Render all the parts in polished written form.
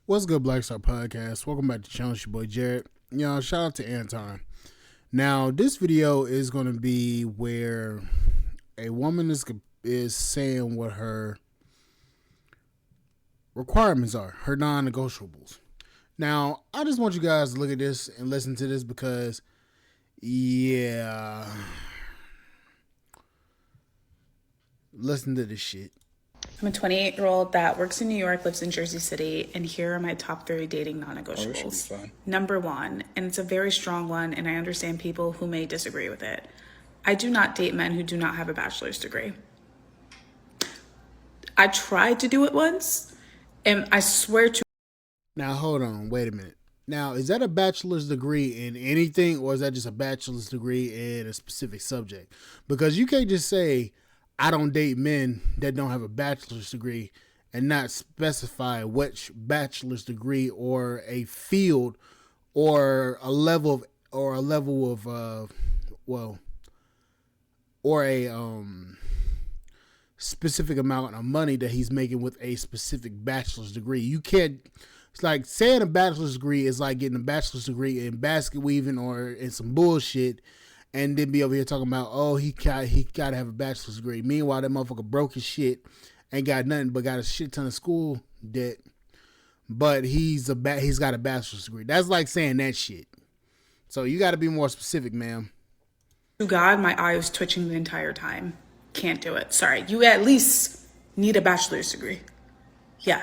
What's good, Black Star Podcast? Welcome back to the channel. It's your boy Jared. Shout out to Anton. Now, this video is going to be where a woman is saying what her requirements are, her non-negotiables. Now, I just want you guys to look at this and listen to this because, yeah, listen to this shit. I'm a 28-year-old that works in New York, lives in Jersey City, and here are my top 3 dating non-negotiables. Number 1, and it's a very strong one, and I understand people who may disagree with it. I do not date men who do not have a bachelor's degree. I tried to do it once, and I swear to... Now, hold on. Wait a minute. Now, is that a bachelor's degree in anything, or is that just a bachelor's degree in a specific subject? Because you can't just say, I don't date men that don't have a bachelor's degree and not specify which bachelor's degree or a field or a level of or a specific amount of money that he's making with a specific bachelor's degree. You can't. It's like saying a bachelor's degree is like getting a bachelor's degree in basket weaving or in some bullshit, and then be over here talking about, oh, he got to have a bachelor's degree. Meanwhile, that motherfucker broke his shit, ain't got nothing but got a shit ton of school debt, but he's got a bachelor's degree. That's like saying that shit. So you got to be more specific, ma'am. To God, my eye was twitching the entire time. Can't do it. Sorry. You at least need a bachelor's degree. Yeah.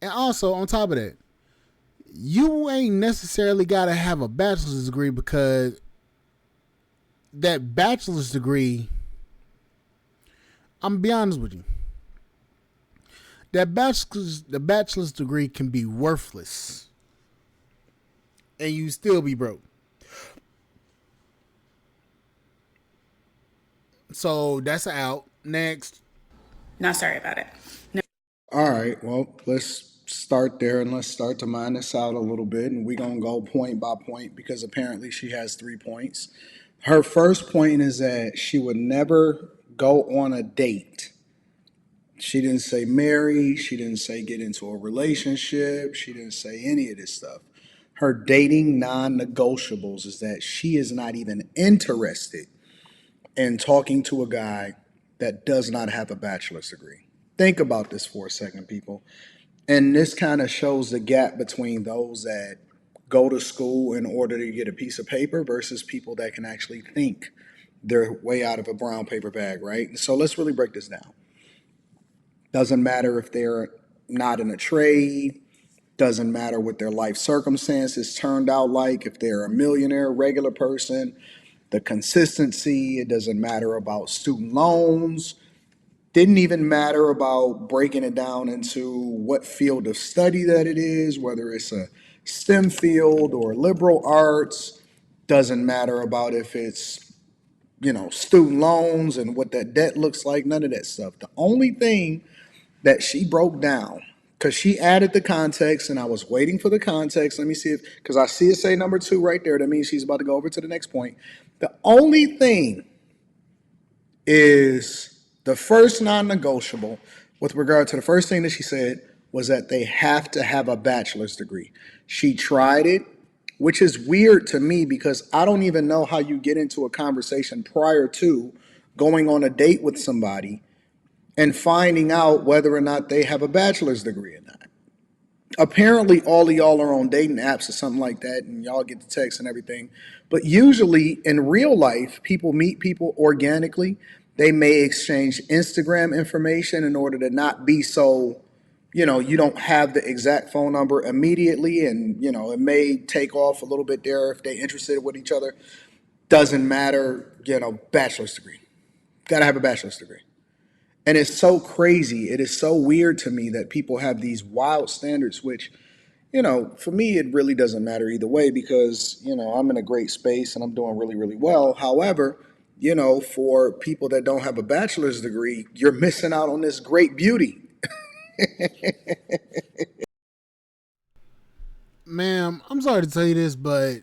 And also, on top of that, you ain't necessarily got to have a bachelor's degree, because that bachelor's degree, I'm gonna be honest with you, the bachelor's degree can be worthless and you still be broke. So that's out. Next. Not sorry about it. No. All right, well, let's start there and let's start to mine this out a little bit. And we're going to go point by point because apparently she has 3 points. Her first point is that she would never go on a date. She didn't say marry. She didn't say get into a relationship. She didn't say any of this stuff. Her dating non negotiables is that she is not even interested in talking to a guy that does not have a bachelor's degree. Think about this for a second, people. And this kind of shows the gap between those that go to school in order to get a piece of paper versus people that can actually think their way out of a brown paper bag, right? So let's really break this down. Doesn't matter if they're not in a trade, doesn't matter what their life circumstances turned out like, if they're a millionaire, regular person, the consistency, it doesn't matter about student loans, didn't even matter about breaking it down into what field of study that it is, whether it's a STEM field or liberal arts, doesn't matter about if it's, student loans and what that debt looks like, none of that stuff. The only thing that she broke down, because she added the context and I was waiting for the context. Let me see if, because I see it say number 2 right there. That means she's about to go over to the next point. The only thing is the first non-negotiable with regard to the first thing that she said was that they have to have a bachelor's degree. She tried it, which is weird to me because I don't even know how you get into a conversation prior to going on a date with somebody and finding out whether or not they have a bachelor's degree or not. Apparently, all of y'all are on dating apps or something like that, and y'all get the text and everything. But usually, in real life, people meet people organically. They may exchange Instagram information in order to not be so, you don't have the exact phone number immediately, and it may take off a little bit there if they're interested with each other. Doesn't matter, bachelor's degree. Got to have a bachelor's degree. And it's so crazy. It is so weird to me that people have these wild standards, which, for me, it really doesn't matter either way because, I'm in a great space and I'm doing really, really well. However, for people that don't have a bachelor's degree, you're missing out on this great beauty. Ma'am, I'm sorry to tell you this, but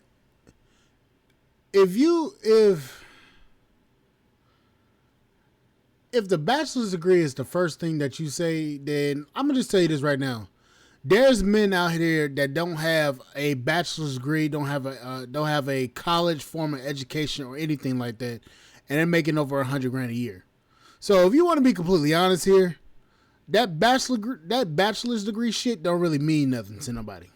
if if the bachelor's degree is the first thing that you say, then I'm gonna just tell you this right now. There's men out here that don't have a bachelor's degree, don't have a college form of education or anything like that, and they're making over $100,000 a year. So if you want to be completely honest here, that bachelor's degree shit don't really mean nothing to nobody.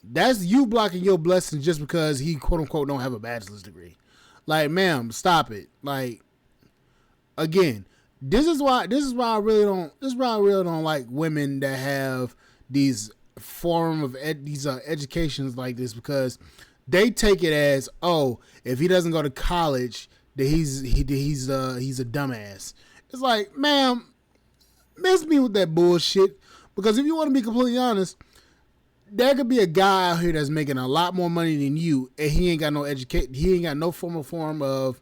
That's you blocking your blessings just because he quote unquote don't have a bachelor's degree. Like, ma'am, stop it. Like, again, this is why I really don't like women that have these educations like this, because they take it as, oh, if he doesn't go to college, then he's a dumbass. It's like, ma'am, miss me with that bullshit. Because if you want to be completely honest, there could be a guy out here that's making a lot more money than you, and he ain't got no he ain't got no form of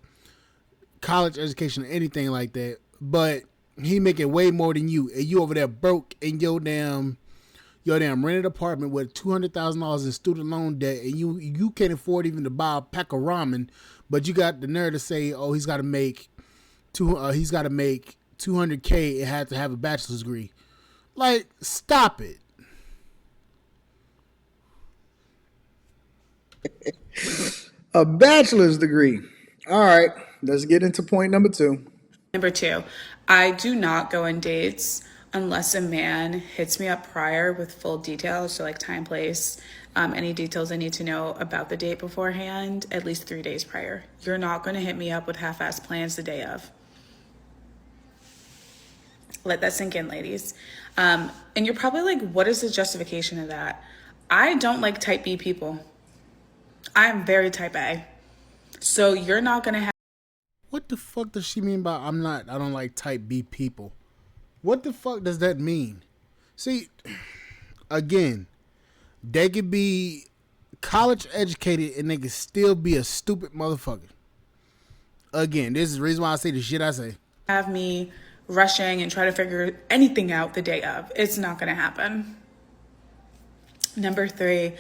college education or anything like that. But he making way more than you, and you over there broke in your damn rented apartment with $200,000 in student loan debt, and you can't afford even to buy a pack of ramen, but you got the nerve to say, oh, he's got to make 200K and have to have a bachelor's degree. Like, stop it. A bachelor's degree. All right, let's get into point number 2. Number 2, I do not go on dates unless a man hits me up prior with full details, so like time, place, any details I need to know about the date beforehand, at least 3 days prior. You're not going to hit me up with half-assed plans the day of. Let that sink in, ladies. And you're probably like, what is the justification of that? I don't like type B people. I'm very type A. So you're not going to have... What the fuck does she mean by I don't like type B people? What the fuck does that mean? See, again, they could be college educated and they could still be a stupid motherfucker. Again, this is the reason why I say the shit I say. Have me rushing and try to figure anything out the day of. It's not going to happen. Number 3.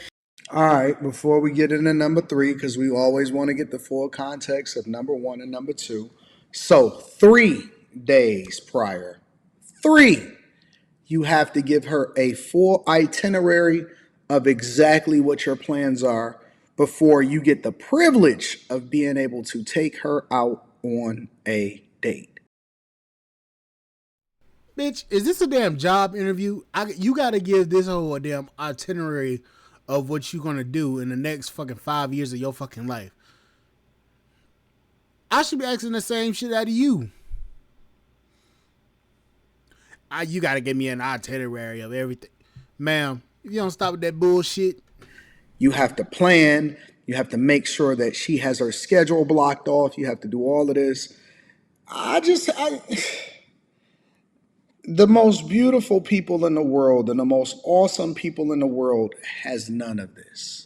All right, before we get into number 3, because we always want to get the full context of number 1 and number 2. So 3 days prior, 3, you have to give her a full itinerary of exactly what your plans are before you get the privilege of being able to take her out on a date. Bitch, is this a damn job interview? You got to give this whole damn itinerary of what you're going to do in the next fucking 5 years of your fucking life. I should be asking the same shit out of you. You got to give me an itinerary of everything. Ma'am, if you don't stop with that bullshit. You have to plan. You have to make sure that she has her schedule blocked off. You have to do all of this. The most beautiful people in the world and the most awesome people in the world has none of this.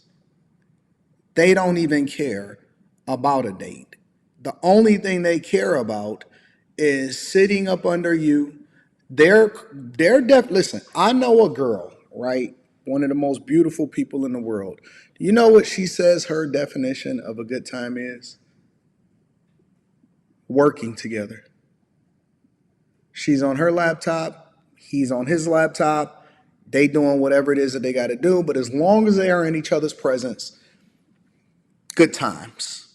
They don't even care about a date. The only thing they care about is sitting up under you. Listen, I know a girl, right? One of the most beautiful people in the world. Do you know what she says her definition of a good time is? Working together. She's on her laptop. He's on his laptop. They doing whatever it is that they got to do. But as long as they are in each other's presence, good times.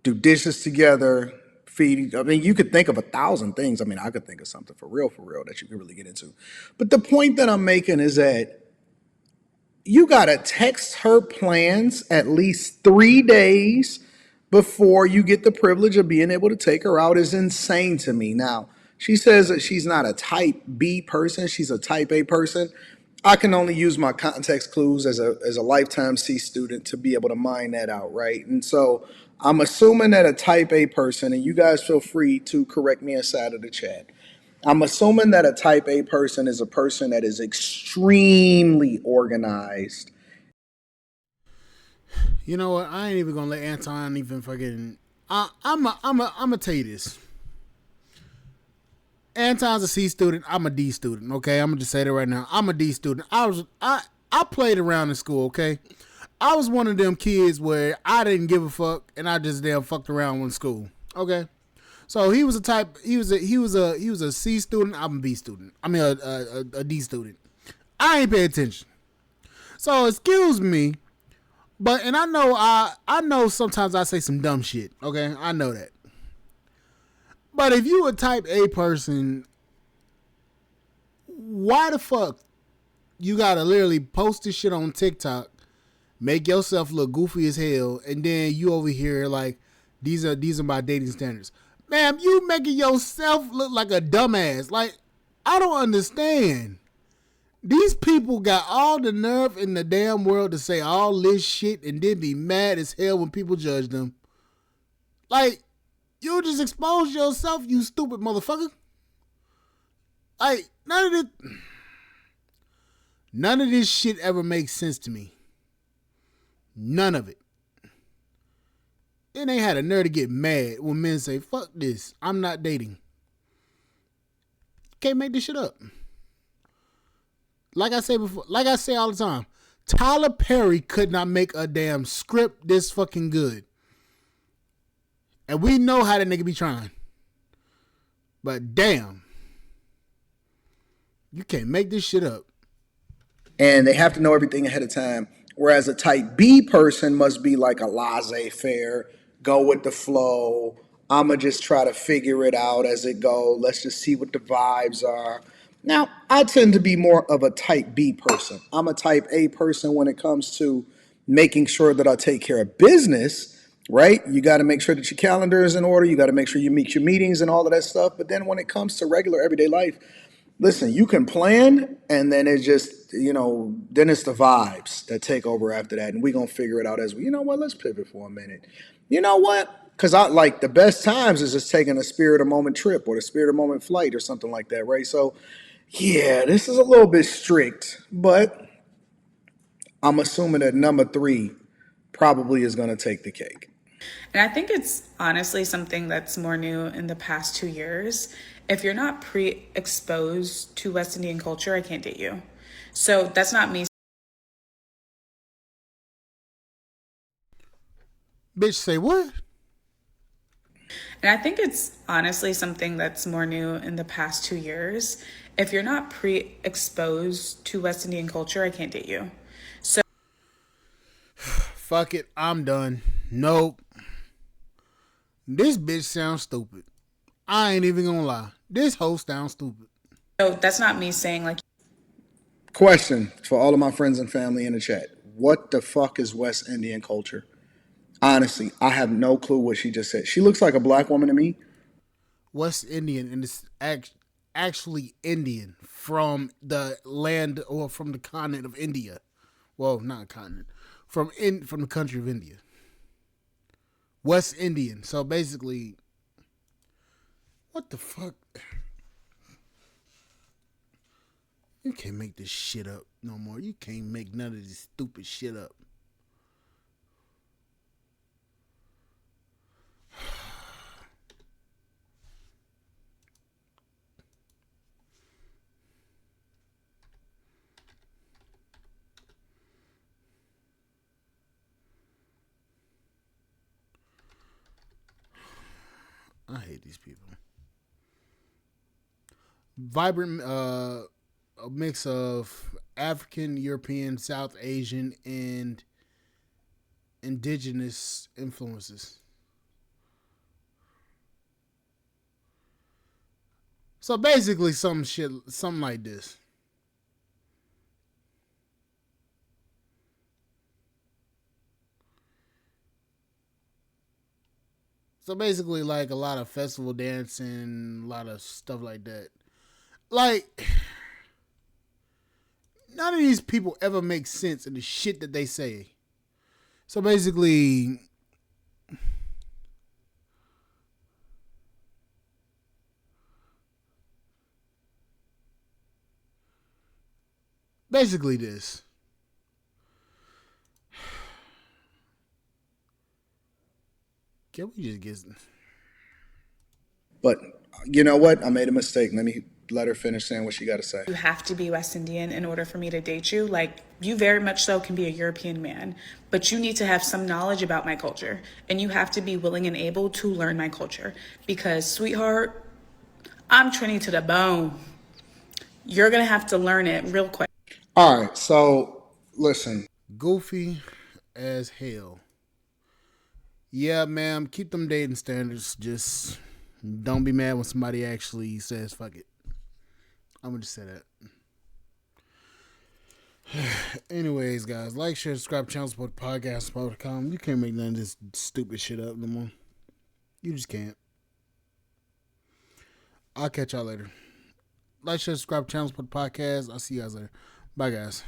Do dishes together. Feed. I mean, you could think of 1,000 things. I mean, I could think of something for real that you could really get into. But the point that I'm making is that you got to text her plans at least 3 days before you get the privilege of being able to take her out is insane to me. Now, she says that she's not a type B person. She's a type A person. I can only use my context clues as a lifetime C student to be able to mine that out, right? And so I'm assuming that a type A person, and you guys feel free to correct me inside of the chat. I'm assuming that a type A person is a person that is extremely organized. You know what? I ain't even gonna let Anton even fucking. I'm gonna tell you this. Anton's a C student. I'm a D student. Okay, I'm gonna just say that right now. I'm a D student. I played around in school. Okay, I was one of them kids where I didn't give a fuck and I just damn fucked around in school. Okay, So he was a type. He was a C student. I'm a B student. I mean a D student. I ain't pay attention. So excuse me, but and I know sometimes I say some dumb shit. Okay, I know that. But if you a type A person, why the fuck you gotta literally post this shit on TikTok, make yourself look goofy as hell, and then you over here like these are my dating standards. Ma'am, you making yourself look like a dumbass. Like, I don't understand. These people got all the nerve in the damn world to say all this shit and then be mad as hell when people judge them. Like, you just expose yourself, you stupid motherfucker. Like, none of this shit ever makes sense to me. None of it. Then they had a nerve to get mad when men say, fuck this, I'm not dating. Can't make this shit up. Like I say before, like I say all the time, Tyler Perry could not make a damn script this fucking good. And we know how that nigga be trying. But damn, you can't make this shit up. And they have to know everything ahead of time. Whereas a type B person must be like a laissez-faire, go with the flow. I'ma just try to figure it out as it go. Let's just see what the vibes are. Now, I tend to be more of a type B person. I'm a type A person when it comes to making sure that I take care of business, right? You got to make sure that your calendar is in order. You got to make sure you meet your meetings and all of that stuff. But then when it comes to regular everyday life, listen, you can plan, and then it's just, then it's the vibes that take over after that. And we're going to figure it out as we, you know what, let's pivot for a minute. You know what? Because I like the best times is just taking a spirit of moment trip or the spirit of moment flight or something like that, right? So, yeah, this is a little bit strict, but I'm assuming that number 3 probably is going to take the cake. And I think it's honestly something that's more new in the past 2 years. If you're not pre-exposed to West Indian culture, I can't date you. So that's not me. Bitch, say what? And I think it's honestly something that's more new in the past 2 years. If you're not pre-exposed to West Indian culture, I can't date you. So Fuck it, I'm done. Nope. This bitch sounds stupid. I ain't even gonna lie. This hoe sounds stupid. that's not me saying like, Question for all of my friends and family in the chat. What the fuck is West Indian culture? Honestly, I have no clue what she just said. She looks like a black woman to me. West Indian, and it's actually Indian from the land or from the continent of India. Well, not continent. From the country of India. West Indian. So basically, what the fuck? You can't make this shit up no more. You can't make none of this stupid shit up. I hate these people. Vibrant, a mix of African, European, South Asian, and indigenous influences. So basically, something like this. So basically, like a lot of festival dancing, a lot of stuff like that. Like, none of these people ever make sense in the shit that they say. So basically, this. Can we just get? But you know what? I made a mistake. Let me let her finish saying what she got to say. You have to be West Indian in order for me to date you. Like, you very much so can be a European man, but you need to have some knowledge about my culture, and you have to be willing and able to learn my culture. Because, sweetheart, I'm Trini to the bone. You're going to have to learn it real quick. All right, so listen. Goofy as hell. Yeah, ma'am, keep them dating standards. Just don't be mad when somebody actually says fuck it. I'm gonna just say that. Anyways, guys, like, share, subscribe, channel, support the podcast, support.com. You can't make none of this stupid shit up no more. You just can't. I'll catch y'all later. Like, share, subscribe, channel, support the podcast. I'll see you guys later. Bye, guys.